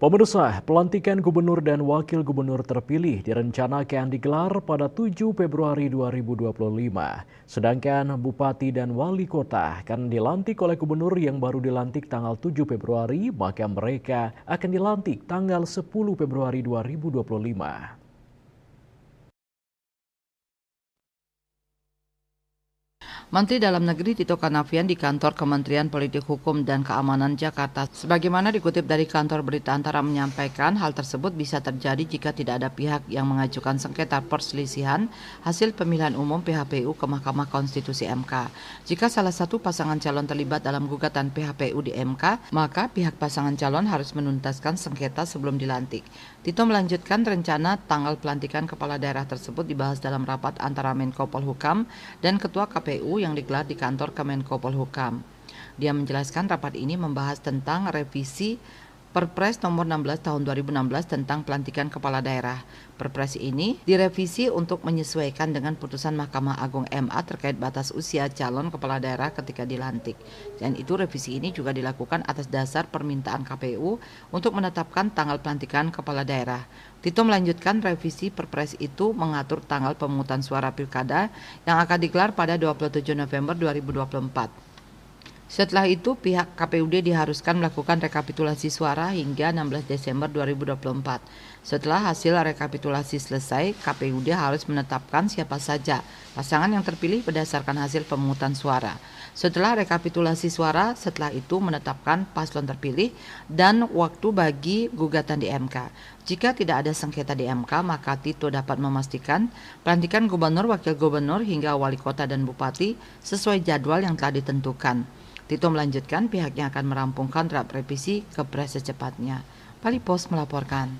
Pemirsa, pelantikan gubernur dan wakil gubernur terpilih direncanakan digelar pada 7 Februari 2025. Sedangkan bupati dan wali kota akan dilantik oleh gubernur yang baru dilantik tanggal 7 Februari, maka mereka akan dilantik tanggal 10 Februari 2025. Menteri Dalam Negeri Tito Karnavian di kantor Kementerian Politik Hukum dan Keamanan Jakarta. Sebagaimana dikutip dari kantor berita antara menyampaikan, hal tersebut bisa terjadi jika tidak ada pihak yang mengajukan sengketa perselisihan hasil pemilihan umum PHPU ke Mahkamah Konstitusi MK. Jika salah satu pasangan calon terlibat dalam gugatan PHPU di MK, maka pihak pasangan calon harus menuntaskan sengketa sebelum dilantik. Tito melanjutkan rencana tanggal pelantikan kepala daerah tersebut dibahas dalam rapat antara Menko Polhukam dan Ketua KPU yang digelar di kantor Kemenko Polhukam. Dia menjelaskan rapat ini membahas tentang revisi Perpres nomor 16 tahun 2016 tentang pelantikan kepala daerah. Perpres ini direvisi untuk menyesuaikan dengan putusan Mahkamah Agung MA terkait batas usia calon kepala daerah ketika dilantik. Dan itu revisi ini juga dilakukan atas dasar permintaan KPU untuk menetapkan tanggal pelantikan kepala daerah. Tito melanjutkan revisi Perpres itu mengatur tanggal pemungutan suara pilkada yang akan digelar pada 27 November 2024. Setelah itu, pihak KPUD diharuskan melakukan rekapitulasi suara hingga 16 Desember 2024. Setelah hasil rekapitulasi selesai, KPUD harus menetapkan siapa saja pasangan yang terpilih berdasarkan hasil pemungutan suara. Setelah rekapitulasi suara, setelah itu menetapkan paslon terpilih dan waktu bagi gugatan di MK. Jika tidak ada sengketa di MK, maka Tito dapat memastikan pelantikan gubernur, wakil gubernur, hingga wali kota dan bupati sesuai jadwal yang telah ditentukan. Tito melanjutkan pihaknya akan merampungkan draft revisi Kepres secepatnya. Bali Post melaporkan.